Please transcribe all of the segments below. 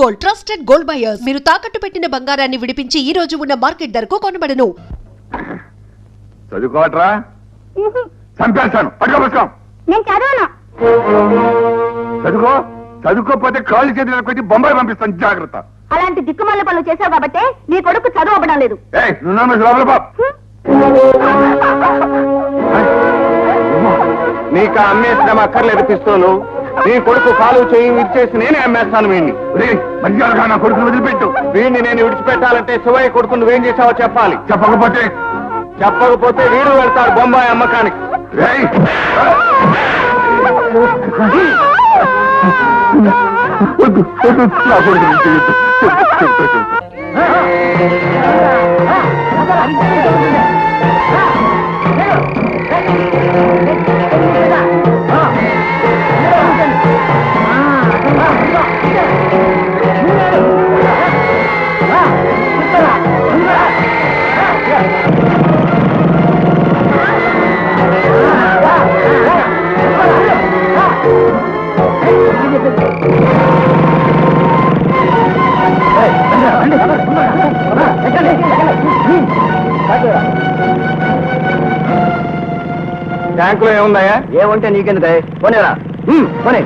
Gold, trusted gold buyers. మీరు తాకట్టు పెట్టిన బంగారాన్ని విడిపించి ఈ రోజు ఉన్న మార్కెట్ ధరకు కొనబడను. చదువుకోవట్రా? చంపేస్తాను. పట్టుకోవచ్చు. నేను చదవను. చదువుకోకపోతే కాళ్ళు చేతులు పెట్టి బొంబాయి పంపిస్తాను. జాగ్రత్త. అలాంటి దిక్కుమాల పనులు చేశావు కాబట్టి నీ కొడుకు చదువు అవ్వడం లేదు. నీకు అమ్మేసిన అక్కర్లేదు పిస్తోలు. నీ కొడుకు కాలు చేయి విరిచేసి నేనే అమ్మేస్తాను వీడిని. మంచిగా నా కొడుకును వదిలిపెట్టు. వీడిని నేను విడిచిపెట్టాలంటే శివయ్య కొడుకు నువ్వేం చేసావో చెప్పాలి. చెప్పకపోతే వీడు వెళ్తాడు బొంబాయి అమ్మకానికి. నా కొడుకు బ్యాంకులో ఏముందాయా? ఏముంటే నీకెందుకు పోనేరా పోనీ.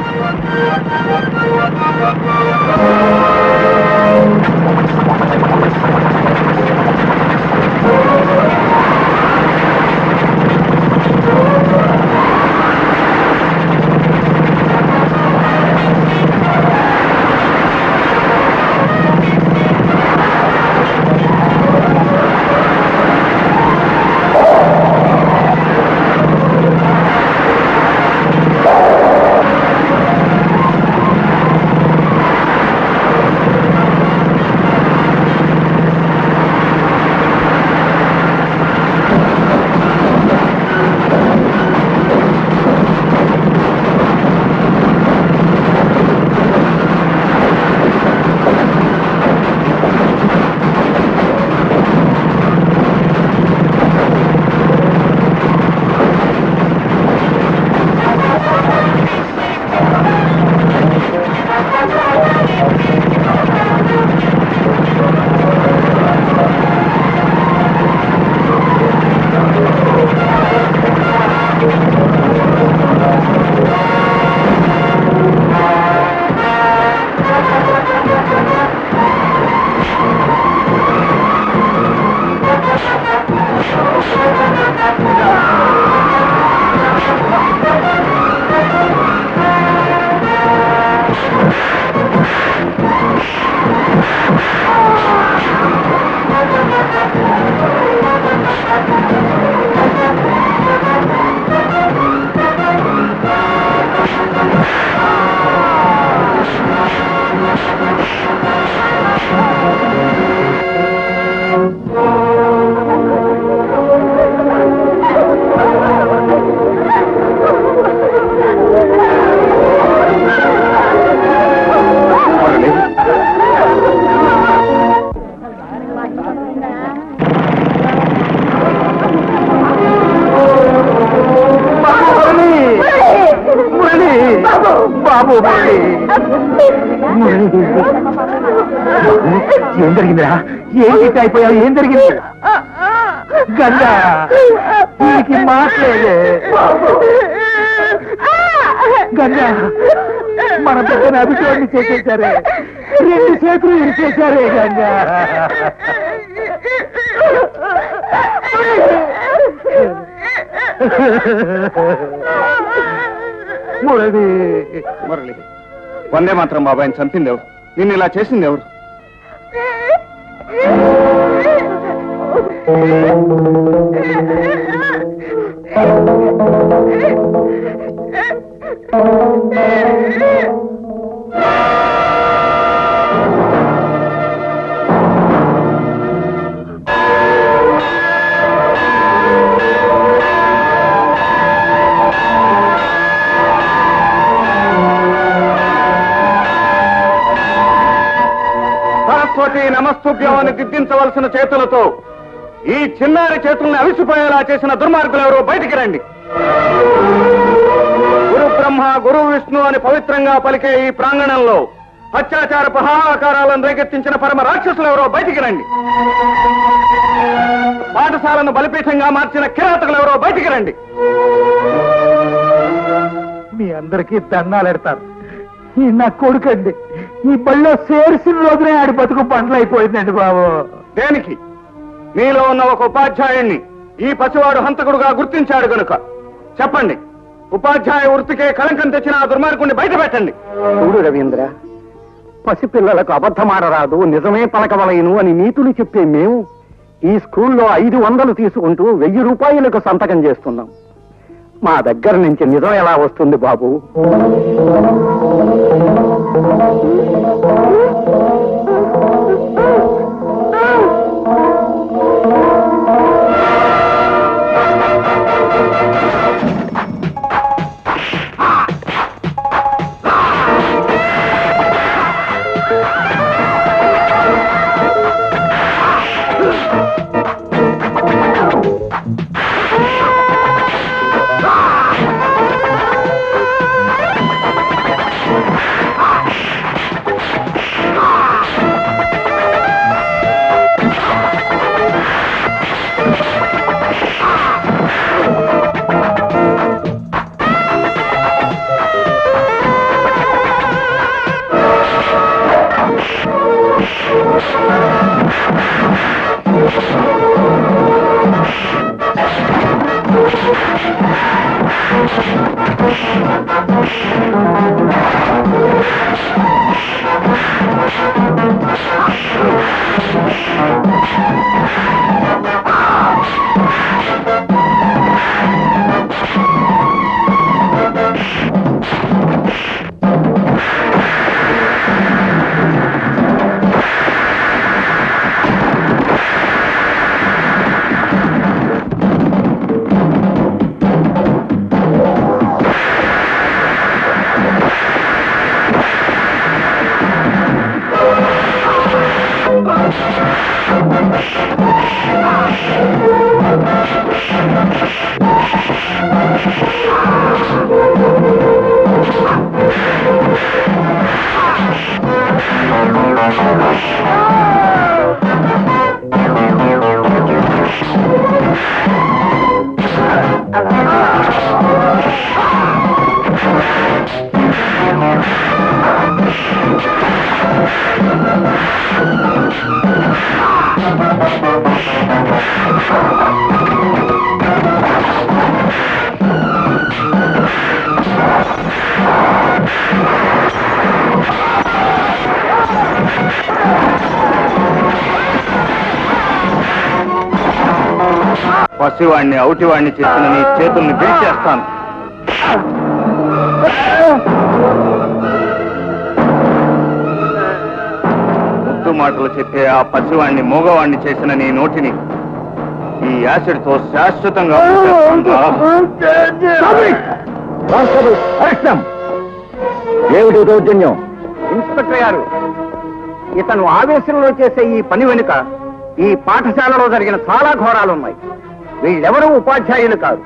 ఏం జరిగిందిరా? ఏం గిట్ అయిపోయావు? ఏం జరిగింది? గంగా నీకు మాట్లేదే. గంగా మన పెద్దని అభిషేకాన్ని చేసేసారే. 2 చేతులు ఇరిచేశారే గంగా. మురళి మురళి వందే మాత్రం బాబాయిని చంపింది ఎవరు? నిన్ను ఇలా చేసింది ఎవరు? నమస్తుభ్యం అని దిద్దించవలసిన చేతులతో ఈ చిన్నారి చేతుల్ని అవిసిపోయేలా చేసిన దుర్మార్గులు ఎవరో బయటికి రండి. గురు బ్రహ్మ గురు విష్ణు అని పవిత్రంగా పలికే ఈ ప్రాంగణంలో అత్యాచారపు హాహాకారాలను రేకెత్తించిన పరమ రాక్షసులు ఎవరో బయటికి రండి. పాఠశాలను బలిపీఠంగా మార్చిన కిరాతకులు ఎవరో బయటికి రండి. మీ అందరికీ దండాలెడతారు. ఈ నా కొడుకండి, ఈ బళ్ళో చేర్చిన రోజునే ఆడి బతుకు పండ్లు అయిపోయిందండి బాబు. దేనికి? మీలో ఉన్న ఒక ఉపాధ్యాయుణ్ణి ఈ పసివాడు హంతకుడుగా గుర్తించాడు గనుక. చెప్పండి, ఉపాధ్యాయ వృత్తికే కళంకం తెచ్చిన ఆ దుర్మార్గుణ్ణి బయట పెట్టండి. చూడు రవీంద్ర, పసిపిల్లలకు అబద్ధమాడరాదు, నిజమే పలకవలయను అని నీతులు చెప్పే మేము ఈ స్కూల్లో 500 తీసుకుంటూ 1000 రూపాయలకు సంతకం చేస్తున్నాం. మా దగ్గర నుంచి నిజం ఎలా వస్తుంది బాబు? పసివాణ్ణి అవుటివాణ్ణి చేసిన నీ చేతుల్ని విరిచేస్తాను. ముద్దు మాటలు చెప్పే ఆ పసివాణ్ణి మూగవాణ్ణి చేసిన నీ నోటిని ఈ యాసిడ్ తో శాశ్వతంగా ఏమిటి దౌర్జన్యం? ఇన్స్పెక్టర్ గారు, ఇతను ఆవేశంలో చేసే ఈ పని వెనుక ఈ పాఠశాలలో జరిగిన చాలా ఘోరాలున్నాయి. వీళ్ళెవరూ ఉపాధ్యాయులు కాదు.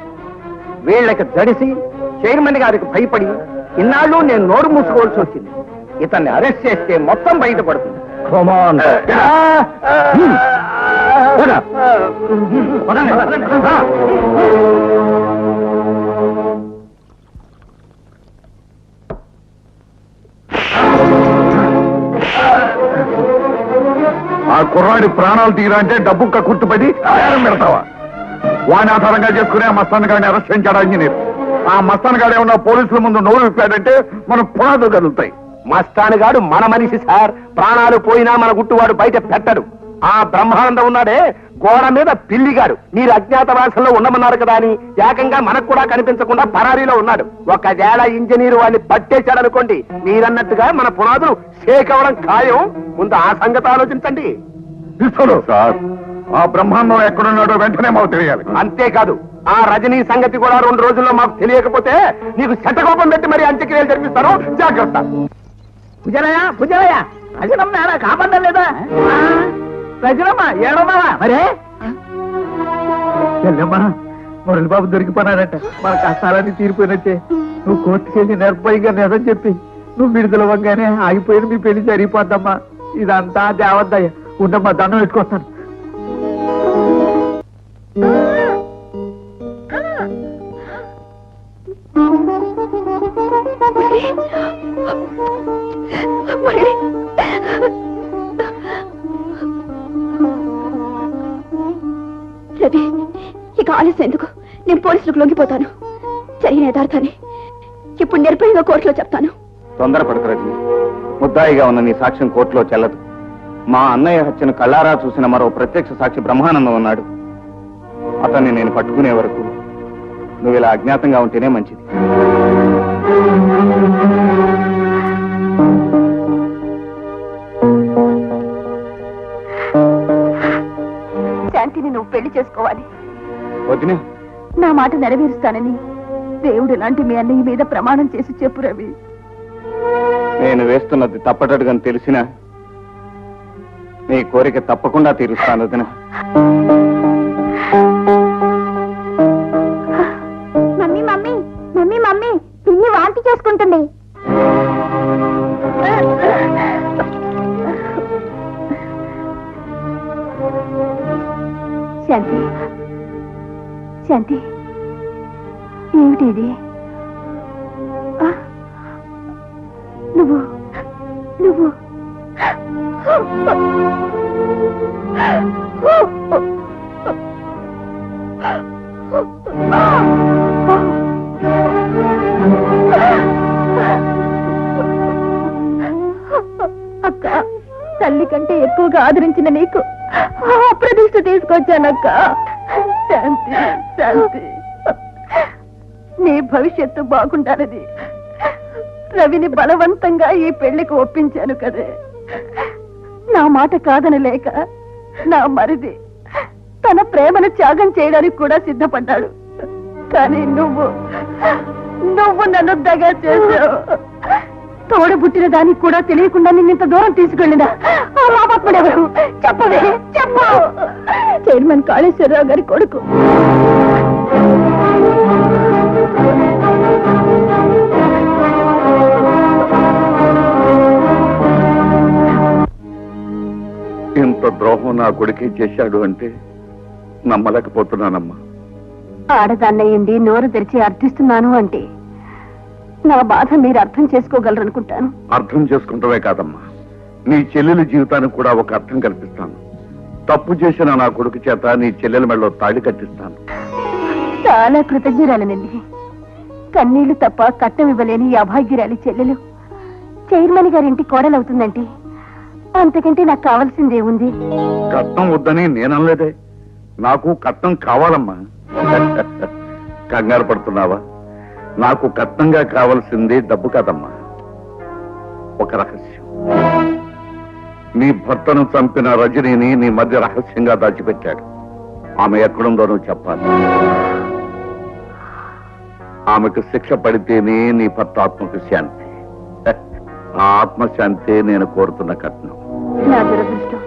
వీళ్ళకి జడిసి చైర్మన్ గారికి భయపడి ఇన్నాళ్ళు నేను నోరు మూసుకోవాల్సి వచ్చింది. ఇతన్ని అరెస్ట్ చేస్తే మొత్తం బయటపడుతుంది. ఆ కుర్రాడి ప్రాణాలు తీరాలంటే డబ్బు కుట్టుపడి ఆయారం పెడతావా? వాని ఆధారంగా చేసుకునే ఆ మస్తాన్ గారిని అరెస్ట్ చేయించాడు ఇంజనీర్. ఆ మస్తాన్ గారు ఏమన్నా పోలీసుల ముందు నోరు విప్పాడంటే మన పునాదులు కదులుతాయి. మస్తాన్ గాడు మన మనిషి సార్. ప్రాణాలు పోయినా మన గుట్టువాడు బయట పెట్టడు. ఆ బ్రహ్మానందం ఉన్నాడే, గోడ మీద పిల్లిగాడు. మీరు అజ్ఞాతవాసంలో ఉండమన్నారు కదా అని ఏకంగా మనకు కూడా కనిపించకుండా పరారీలో ఉన్నాడు. ఒకవేళ ఇంజనీరు వాడిని పట్టేశాడనుకోండి, మీరన్నట్టుగా మన పునాదులు షేక్ అవ్వడం ఖాయం. ముందు ఆ సంగతి ఆలోచించండి. సార్, ఆ బ్రహ్మాండం ఎక్కడున్నాడో వెంటనే మాకు తెలియాలి. అంతేకాదు, ఆ రజనీ సంగతి కూడా 2 రోజుల్లో మాకు తెలియకపోతే నీకు శతకోపం పెట్టి మరి అంత్యక్రియలు జరిపిస్తారు. జాగ్రత్త. భుజలయ్య రజనమ్మ ఏడా కాపాడడం లేదా? రజనమ్మ ఏడన్నావా? మరే చెల్లెమ్మా, మురళి బాబు దొరికిపోయినాడట. మన కష్టాలన్నీ తీరిపోయినట్టే. నువ్వు కోర్టుకెళ్ళి నిర్భయంగా నిజం చెప్పి నువ్వు విడుదలవ్వగానే ఆగిపోయిన మీ పెళ్లి జరిగిపోద్దమ్మా. ఇదంతా దేవద్దయ్య. ఉండమ్మా, దండం పెట్టుకొస్తాను. రవి, ఇక ఆలస్యం ఎందుకు? నేను పోలీసులకు లొంగిపోతాను. జరిగిన యథార్థాన్ని ఇప్పుడు నిర్భయంగా కోర్టులో చెప్తాను. తొందరపడకు రజని. ముద్దాయిగా ఉన్న నీ సాక్ష్యం కోర్టులో చెల్లదు. మా అన్నయ్య హత్యను కళ్ళారా చూసిన మరో ప్రత్యక్ష సాక్షి బ్రహ్మానందం ఉన్నాడు. అతన్ని నేను పట్టుకునే వరకు నువ్వు ఇలా అజ్ఞాతంగా ఉంటేనే మంచిది. శాంతిని నువ్వు పెళ్లి చేసుకోవాలి. వదినా, నా మాట నెరవేరుస్తానని దేవుడు లాంటి మీ అన్నయ్య మీద ప్రమాణం చేసి చెప్పు రవి. నేను వేస్తున్నది తప్పటడుగని తెలిసినా నీ కోరిక తప్పకుండా తీరుస్తాను వదినా. మమ్మీ మమ్మీ మమ్మీ మమ్మీ పిన్ని వాంతి చేసుకుంటుంది. శాంతి, శాంతి, ఏమిటి ఇది? నువ్వు నువ్వు అక్క, తల్లి కంటే ఎక్కువగా ఆదరించిన నీకు అప్రదిష్ట తీసుకొచ్చానక్క. శాంతి, శాంతి, నీ భవిష్యత్తు బాగుండాలని రవిని బలవంతంగా ఈ పెళ్లికి ఒప్పించాను కదే. నా మాట కాదని లేక నా మరిది తన ప్రేమను త్యాగం చేయడానికి కూడా సిద్ధపడ్డాడు. కానీ నువ్వు నన్ను దగా చేశావు. తోడబుట్టిన దానికి కూడా తెలియకుండా నిన్నింత దూరం తీసుకెళ్ళినా ఆ పాపాత్ముడెవరు? చెప్పవే, చెప్పు. చైర్మన్ కాళేశ్వరరావు గారి కొడుకు. ఇంత ద్రోహం నా కొడుకే చేశాడు అంటే నమ్మలేకపోతున్నానమ్మా. ఆడదాన్నయ్యండి నోరు తెరిచి అర్థిస్తున్నాను అంటే నా బాధ మీరు అర్థం చేసుకోగలరనుకుంటాను. అర్థం చేసుకుంటవే కాదమ్మా, నీ చెల్లెలి జీవితానికి కూడా ఒక అర్థం కల్పిస్తాను. తప్పు చేసిన నా కొడుకు చేత నీ చెల్లెల మెడలో తాళి కట్టిస్తాను. చాలా కృతజ్ఞరాలనండి. కన్నీళ్లు తప్ప కట్నం ఇవ్వలేని ఈ అభాగ్యురాలి చెల్లెలు చైర్మన్ గారింటి కోడలవుతుందంటే అంతకంటే నాకు కావాల్సిందే ఉంది. కట్నం వద్దని నేననలేదే, నాకు కట్నం కావాలమ్మా. కంగారు పడుతున్నావా? నాకు కట్నంగా కావాల్సింది డబ్బు కాదమ్మా, ఒక రహస్యం. నీ భర్తను చంపిన రజనీని నీ మధ్య రహస్యంగా దాచిపెట్టాడు. ఆమె ఎక్కడుందో నువ్వు చెప్పాలి. ఆమెకు శిక్ష పడితేనే నీ భర్త ఆత్మకు శాంతి. ఆ ఆత్మశాంతి నేను కోరుతున్న కట్నం. నా దురదృష్టం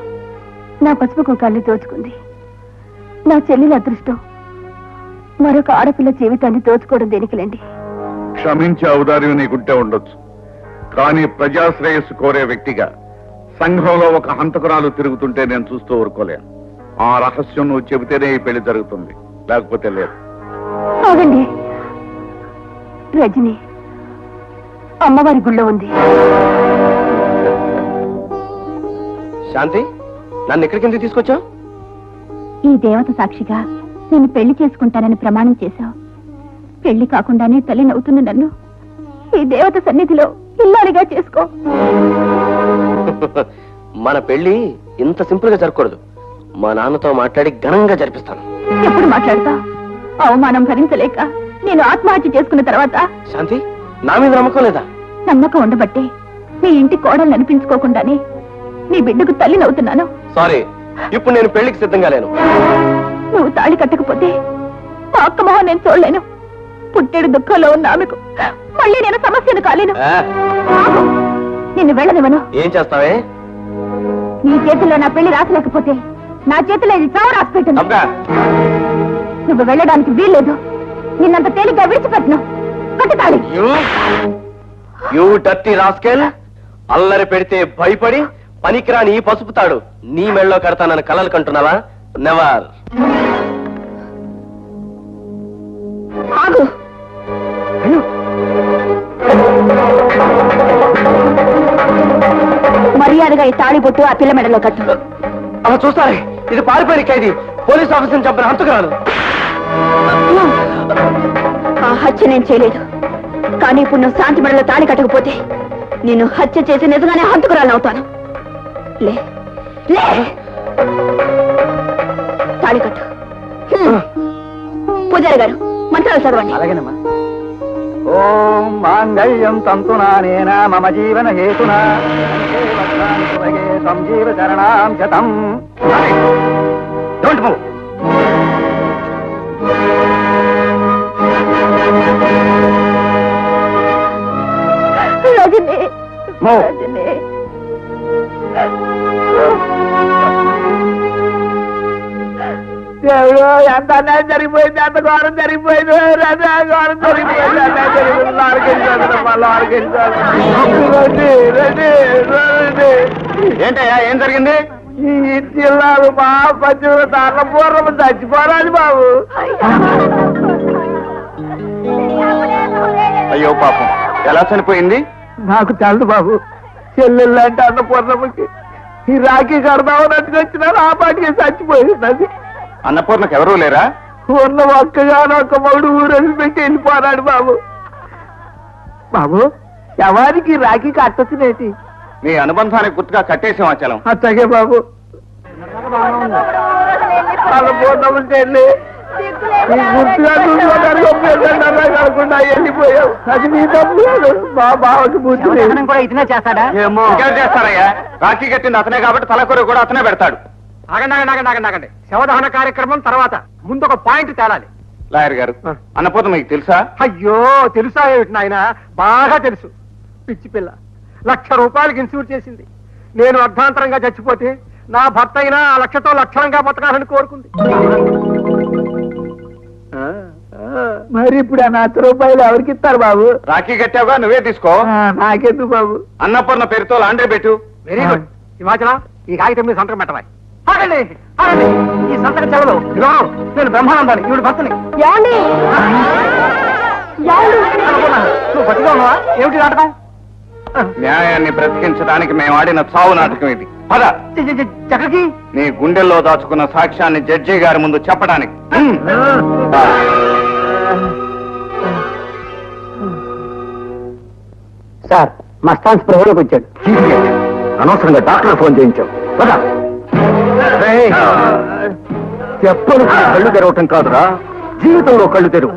నా పసుపు కుంకాల్ని దోచుకుంది. నా చెల్లెల అదృష్టం మరొక ఆడపిల్ల జీవితాన్ని దోచుకోవడం దేనికిలేండి. క్షమించే ఔదార్యం నీకుంటే ఉండొచ్చు, కానీ ప్రజాశ్రేయస్సు కోరే వ్యక్తిగా సంఘంలో ఒక హంతకురాలు తిరుగుతుంటే నేను చూస్తూ ఊరుకోలేను. ఆ రహస్యం నువ్వు చెబితేనే ఈ పెళ్లి జరుగుతుంది, లేకపోతే లేదు. ఆగండి, రజని అమ్మవారి గుళ్ళో ఉంది. శాంతి, నన్ను ఎక్కడికి ఎందుకు తీసుకొచ్చావు? ఈ దేవత సాక్షిగా నేను పెళ్లి చేసుకుంటానని ప్రమాణం చేశావు. పెళ్లి కాకుండానే తల్లి నవ్వుతున్న నన్ను ఈ దేవత సన్నిధిలో ఇల్లాలిగా చేసుకో. మన పెళ్లి ఇంత సింపుల్ గా జరగకూడదు. మా నాన్నతో మాట్లాడి ఘనంగా జరిపిస్తాను. ఎప్పుడు మాట్లాడతా? అవమానం భరించలేక నేను ఆత్మహత్య చేసుకున్న తర్వాత శాంతి, నా మీద నమ్మకం లేదా? నమ్మకం ఉండబట్టే మీ ఇంటి కోడలు అనిపించుకోకుండానే నీ బిడ్డకు తల్లి నవ్వుతున్నాను. సారీ, ఇప్పుడు నేను పెళ్లికి సిద్ధంగా లేను. నువ్వు తాళి కట్టకపోతే మా అక్క మొహం నేను చూడలేను. పుట్టేడు దుఃఖంలో ఉన్న ఆమెకు మళ్ళీ నేను సమస్యను కాలేను. నిన్ను వెళ్ళనివ్వను. ఏం చేస్తావే? నీ చేతుల్లో నా పెళ్లి రాసలేకపోతే నా చేతిలో ఇది చావు రాసి పెట్టను. అబ్బా, నువ్వు వెళ్ళడానికి వీల్లేదు. నిన్నంత తేలిగ్గా విడిచిపెట్టను. కట్టు తాళి. యూ డర్టీ రాస్కెల్, అల్లరి పెడితే భయపడి పనికిరాని ఈ పసుపుతాడు నీ మెళ్ళలో కడతానని కలలు కంటున్నావా? నెవర్. ఆగు. మర్యాదగా ఈ తాళిబొట్టు ఆ పిల్ల మెడలో కట్టు. అలా చూస్తారే, ఇది పారిపోయిన ఖైదీ, పోలీస్ ఆఫీసర్ని చంపిన హంతకురాలు. ఆ హత్య నేను చేయలేదు, కానీ ఇప్పుడు నువ్వు శాంతి మెడలో తాళి కట్టకపోతే నేను హత్య చేసి నిజంగానే హంతకురాలను అవుతాను. లే లే, తాళి కట్టు. పూజారి గారు మంత్రాలు చదవండి. అలాగేనమ్మా. ఓం మాంగళ్యం తంతునానేనా మమ జీవన హేతునా సంజీవ శరణాం శతం. Don't move. Rajani, move. Rajani. దేవుడు, ఎంత అన్యాయం జరిగిపోయింది, ఎంత ఘోరం జరిగిపోయింది, ఘోరం జరిగిపోయింది, అన్యాయం జరిగిపోయింది. ఏంటయ్యా, ఏం జరిగింది? ఈ జిల్లాలు మా పచ్చి పూర్వం చచ్చిపోరాదు బాబు. అయ్యో పాపం, ఎలా చనిపోయింది? నాకు తెలదు బాబు. చెల్లెళ్ళంటే అన్నపూర్ణమ్మకి ఈ రాఖీ కడదామని వచ్చినాను, ఆ పాటికి చచ్చిపోయింది. అది అన్నపూర్ణకు ఎవరూ లేరా? ఉన్న ఒక్కగానో ఒక్క మగుడు ఊరేసి పెట్టి వెళ్ళిపోరాడు బాబు. బాబు, ఎవరికి రాఖీ కట్టొచ్చినేటి? నీ అనుబంధానికి గుర్తుగా కట్టేసాం అచలం. అట్లాగే బాబు. అన్నపూర్ణమ్మ చెల్లి గుర్తుగా కాకుండా వెళ్ళిపోయావు. అది నీ తప్పు కాదు. మా బావకి బుద్ధి కూడా ఇతనే చేస్తాడా? ఏమో చేస్తారయ్యా, రాఖీ కట్టింది అతనే కాబట్టి తలకొర కూడా అతనే పెడతాడు. ఆగండి. శవదహన కార్యక్రమం తర్వాత ముందు ఒక పాయింట్ తేలాలి. లాయర్ గారు, అన్నపూర్ణ మీకు తెలుసా? అయ్యో, తెలుసా ఏమిటి నాయన? బాగా తెలుసు. పిచ్చి పిల్ల 1,00,000 రూపాయలకి ఇన్సూర్ చేసింది. నేను అర్ధాంతరంగా చచ్చిపోతే నా భర్త అయినా ఆ 1,00,000తో లక్షణంగా బతకాలని కోరుకుంది. మరి ఇప్పుడు ఆ 1,00,000 రూపాయలు ఎవరికి ఇస్తారు బాబు? రాఖీ కట్టావుగా, నువ్వే తీసుకో. నాకెందుకు బాబు? అన్నపూర్ణ పేరుతో లాండ్రీ పెట్టు. Very good. హిమాచలం, ఈ కాగితం మీద సంతకం పెట్టవాలి. ఈ సంతకం చెల్లదు. నేను బ్రహ్మానందాన్ని, ఈవిడ భర్తని. నువ్వు బతిగా ఉన్నావా? ఏమిటి నాటకం? న్యాయాన్ని బ్రతికించడానికి మేము ఆడిన చావు నాటకం ఇది. పద, చక్కకి నీ గుండెల్లో దాచుకున్న సాక్ష్యాన్ని జడ్జి గారి ముందు చెప్పడానికి. సార్, మస్తాన్ స్పృహలోకి వచ్చాడు. అనవసరంగా డాక్టర్ ఫోన్ చేయించావు. చెప్పలు కళ్ళు తెరవటం కాదురా, జీవితంలో కళ్ళు తెరువు.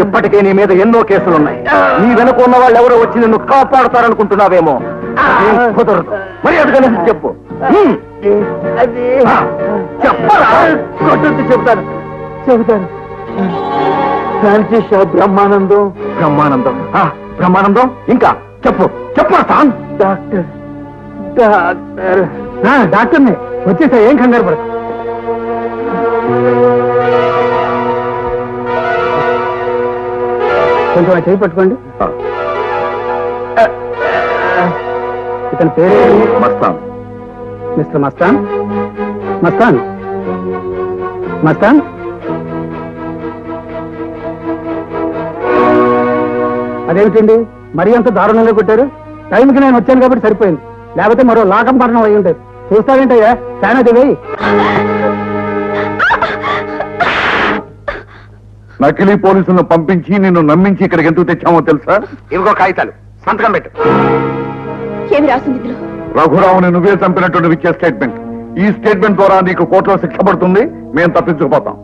ఇప్పటికే నీ మీద ఎన్నో కేసులున్నాయి. నీ వెనుక ఉన్న వాళ్ళు ఎవరో వచ్చి నిన్ను కాపాడుతారనుకుంటున్నావేమో. కుదరదు. మరి అదిగా చెప్పు. చెప్పరా? చెబుతాను. ఫ్రాన్సిస్ బ్రహ్మానందం. బ్రహ్మానందం ఇంకా చెప్పు. సాన్. డాక్టర్ని వచ్చేసా, ఏం కంగారు పడదు. కొంచెం చేయి పట్టుకోండి. ఇతని పేరు మస్తాన్. మిస్టర్ మస్తాన్. అదేమిటండి, మరీ అంత దారుణంగా కొట్టారు? టైంకి నేను వచ్చాను కాబట్టి సరిపోయింది, లేకపోతే మరో లాకం మరణం అయి ఉంటుంది. చూస్తావేంటయ్యా, ఫ్యాన్ అది వేయి. నకిలీ పోలీసులను పంపించి నిన్ను నమ్మించి ఇక్కడికి ఎందుకు తెచ్చామో తెలుసా? ఇవిగో కాగితాలు, సంతకం పెట్టు. ఏమి రాస్తుంది ఇందులో? రఘురావుని నువ్వే చంపినట్టు ఇచ్చే స్టేట్మెంట్. ఈ స్టేట్మెంట్ ద్వారా నీకు కోర్టులో శిక్ష పడుతుంది. మేము తప్పించుకుపోతాం.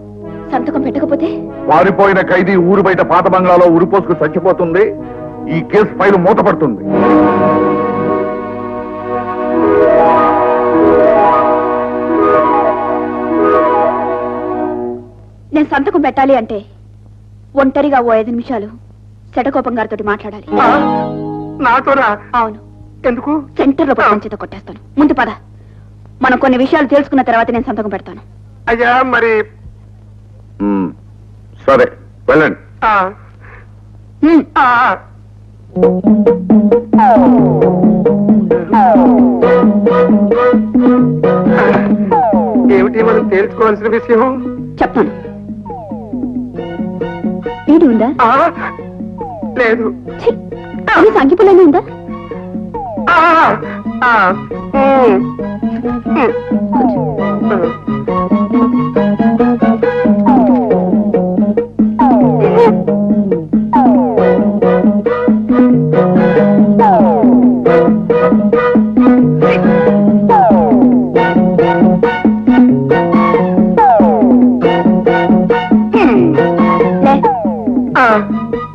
సంతకం పెట్టకపోతే? పారిపోయిన ఖైదీ ఊరు బయట పాత బంగ్లాలో ఉరిపోసుకు చచ్చిపోతుంది. ఈ కేసు ఫైలు మూతపడుతుంది. నేను సంతకం పెట్టాలి అంటే ఒంటరిగా ఓ 5 నిమిషాలు శటకోపం గారితో మాట్లాడాలి. నాతోరా? అవును. ఎందుకు? సెంటర్లో పంచేత కొట్టేస్తాను. ముందు పద, మనం కొన్ని విషయాలు తెలుసుకున్న తర్వాత నేను సంతకం పెడతాను. అయ్యా మరి సరే, వెళ్ళండి. ఏమిటి మనం తేల్చుకోవాల్సిన విషయం? చెప్తాను. వీడి ఉందా? లేదు. సంఖ్యపులైనా ఉందా?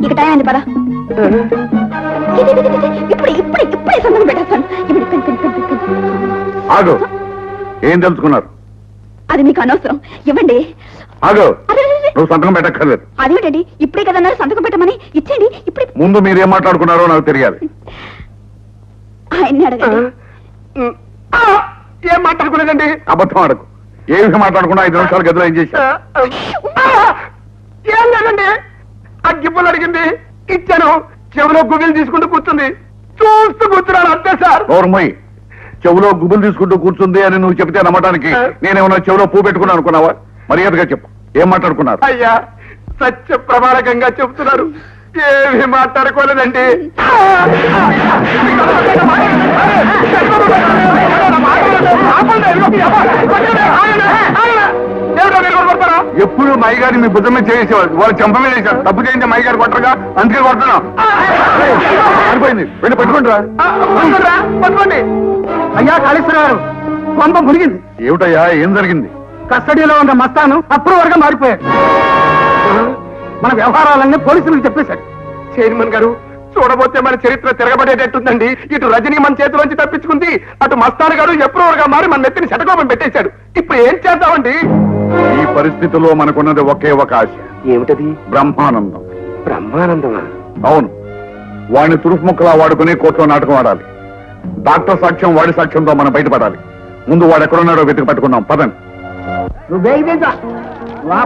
ఇక టైం అయింది పదా. ఇప్పుడే సంతకం పెట్టేస్తాను. ఆగు, ఏం తెలుసుకున్నారు? అది మీకు అనవసరం, ఇవ్వండి. ఆగు, అరే, నువ్వు సంతకం పెట్టక్కర్లేదు. అదేమిటండి ఇప్పుడే కదన్నారు సంతకం పెట్టమని? ఇచ్చేయండి ఇప్పుడే. ముందు మీరు ఏం మాట్లాడుకున్నారో నాకు తెలియాలి. ఆయన్ని అడగండి. ఏం మాట్లాడుకోలేదండి. అబద్ధం అడకు. ఏ విషయం మాట్లాడకుండా 5 నిమిషాల గదిలో ఏం చేశారు? ఏం లేదండి. అగ్గిపుల్లు అడిగింది, ఇచ్చాను. చెవిలో గుబిలు తీసుకుంటూ కూర్చుంది, చూస్తూ కూర్చున్నాను అంతే సార్. నోర్మయ్య, చెవులో గుబులు తీసుకుంటూ కూర్చుంది అని నువ్వు చెప్తే నమ్మటానికి నేనేమన్నా చెవులో పూ పెట్టుకున్నా అనుకున్నావా? మర్యాదగా చెప్పు, ఏం మాట్లాడుకున్నారు? అయ్యా, సత్య ప్రమాణకంగా చెప్తున్నారు, ఏమీ మాట్లాడుకోలేదండి. ఎప్పుడు మై గారిని మీ బుద్ధమే చేసేవాడు, వాళ్ళు చెంప మీద వేశారు. తప్పు చేయించే మై గారు కొట్టరుగా, అందుకే కొడుతున్నాం. అనిపోయింది, వెళ్ళి పెట్టుకుంటారా? పట్టుకోండి. అయ్యా కాళేశ్వర గారు, కొంప మునిగింది. ఏమిటయ్యా, ఏం జరిగింది? కస్టడీలో ఉన్న మస్తాను అప్రూవర్గా మారిపోయాడు. మన వ్యవహారాలన్నీ పోలీసులకు చెప్పేశాడు. చైర్మన్ గారు, చూడబోతే మన చరిత్ర తిరగబడేటట్టుందండి. ఇటు రజనీ మన చేతిలోంచి తప్పించుకుంది, అటు మస్తాన్ గారు అప్రూవర్గా మారి మన నెత్తిని శటకోపం పెట్టేశాడు. ఇప్పుడు ఏం చేద్దామండి? ఈ పరిస్థితిలో మనకున్నది ఒకే ఒక ఆశ. ఏమిటది? బ్రహ్మానందం. బ్రహ్మానందమా? అవును, వాడిని తురుపు ముక్కలా వాడుకుని కోర్టులో నాటకం ఆడాలి. డాక్టర్ సాక్ష్యం, వాడి సాక్ష్యంతో మనం బయటపడాలి. ముందు వాడు ఎక్కడున్నాడో వెతికి పట్టుకున్నాం, పదండి.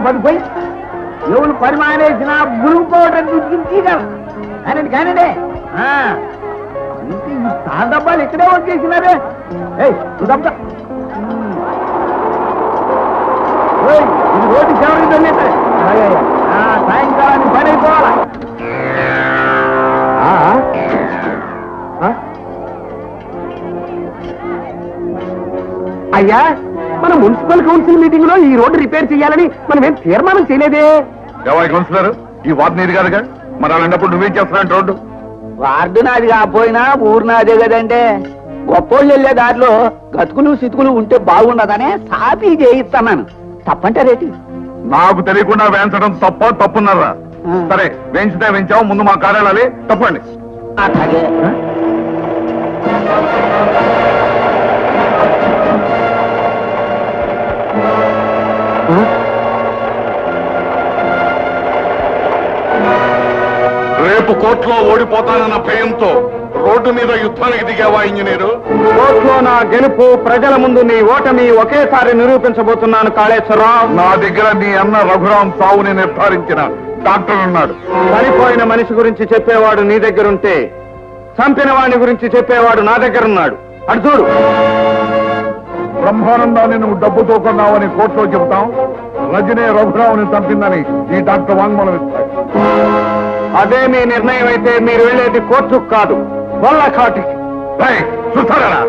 పడిపోయి ఎవరు పరిమాణేసిన బురుగు పౌడర్ కానండి. డబ్బాలు ఇక్కడే వచ్చేసినారే. ఇది రోడ్డు చివరికి సాయంకాలానికి పని అయిపోవాలా? అయ్యా, మన మున్సిపల్ కౌన్సిల్ మీటింగ్ లో ఈ రోడ్డు రిపేర్ చేయాలని మనం ఏం తీర్మానం చేయలేదే. ఎవరికి కౌన్సిలర్? ఈ వార్డు నీరు కాదుగా, మరి అలాంటప్పుడు నువ్వేం చేస్తున్నావు? రోడ్డు వార్డు నాది కాకపోయినా ఊరు నాదే కదంటే. గొప్పోళ్ళు వెళ్లే దారిలో గతుకులు సితుకులు ఉంటే బాగున్నదనే సాపి చేయిస్తున్నాను. తప్పంటే రేటి నాకు తెలియకుండా వేయించడం తప్పున్నారా? సరే, వేయించితే వేయించావు, ముందు మా కార్యాలయాలే తప్పండి. అట్లాగే. రేపు కోర్టులో ఓడిపోతానన్న భయంతో రోడ్డు మీద యుద్ధానికి దిగావా ఇంజనీరు? కోర్టులో నా గెలుపు, ప్రజల ముందు నీ ఓటమి ఒకేసారి నిరూపించబోతున్నాను కాళేశ్వరరావు. నా దగ్గర నీ అన్న రఘురాం సావుని నిర్ధారించిన డాక్టర్ ఉన్నాడు. చనిపోయిన మనిషి గురించి చెప్పేవాడు నీ దగ్గరుంటే, చంపిన వాడిని గురించి చెప్పేవాడు నా దగ్గరున్నాడు. అటు చూడు. బ్రహ్మానందాన్ని నువ్వు డబ్బుతో కొన్నావని కోర్టులో చెబుతాం. రజనే రఘురావుని చంపిందని ఈ డాక్టర్ వాంగ్మూలం ఇస్తాడు. అదే మీ నిర్ణయం అయితే మీరు వెళ్ళేది కోర్టుకు కాదు, వల్లకాటికి. చూస్తారా?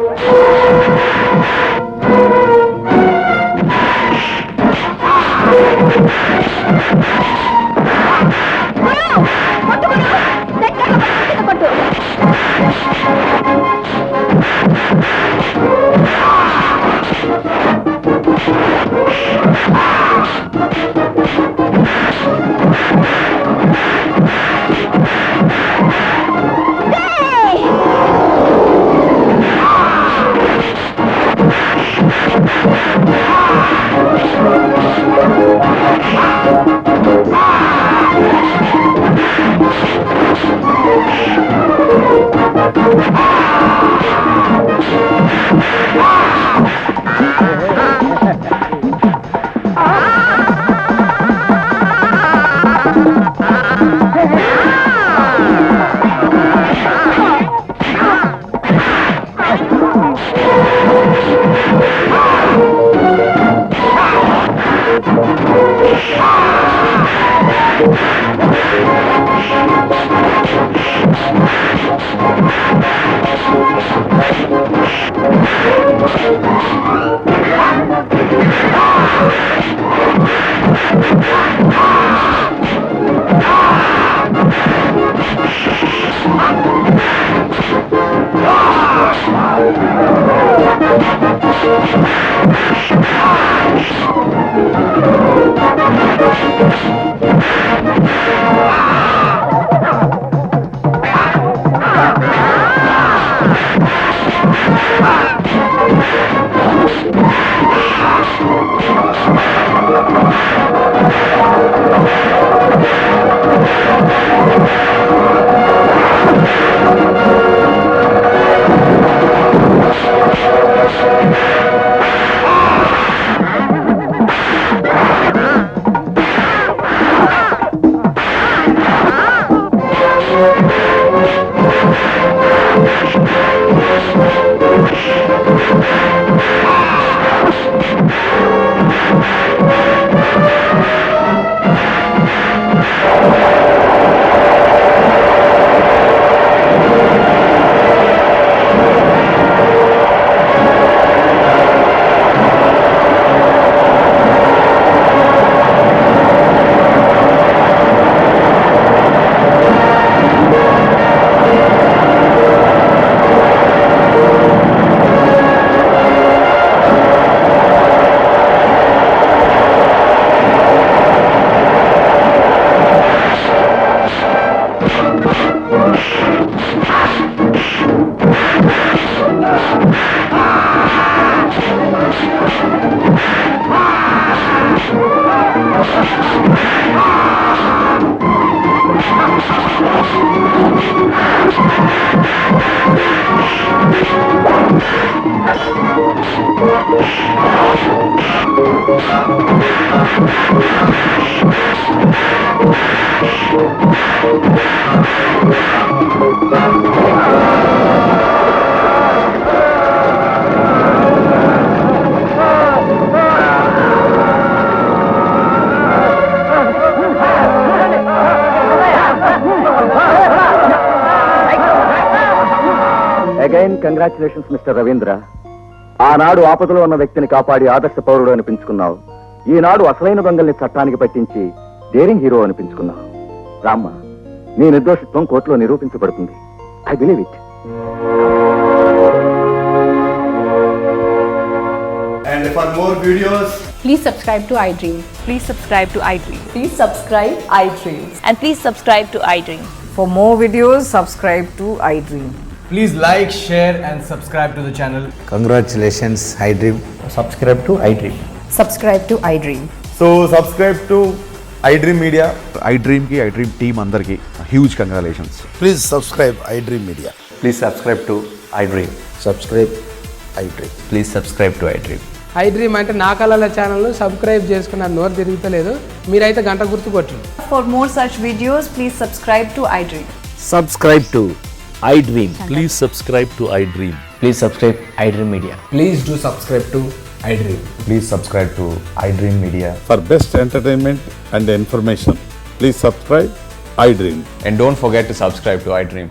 Again congratulations mister Ravindra. ఆనాడు ఆపదలో ఉన్న వ్యక్తిని కాపాడి ఆదర్శ పౌరుడు అనిపించుకున్నావు. ఈనాడు అసలైన దొంగల్ని చట్టానికి పట్టించి డేరింగ్ హీరో అనిపించుకున్నావు. రామ్మ, నీ నిర్దోషిత్వం కోర్టులో నిరూపించబడుతుంది. I believe it. And for more videos, Please subscribe to iDream. Please subscribe to iDream. Please subscribe iDream. And please subscribe to iDream. For more videos, subscribe to iDream. please like, share and subscribe to the channel. Congratulations, iDream. Subscribe to iDream. Subscribe to iDream. So subscribe to iDream Media. iDream ki iDream team andarki huge congratulations. Please subscribe iDream Media. Please subscribe to iDream. Subscribe iDream. Please subscribe to iDream. iDream అంటే నా కళల ఛానల్ను subscribe చేసుకున్న నోరు తిరుగుతలేదు. మీరైతే గంట గుర్తు కొట్టండి. For more such videos, please subscribe to iDream. Subscribe to iDream. Please subscribe to iDream. Please subscribe iDream Media. Please do subscribe to iDream. Please subscribe to iDream Media. For best entertainment and information, please subscribe iDream. And don't forget to subscribe to iDream.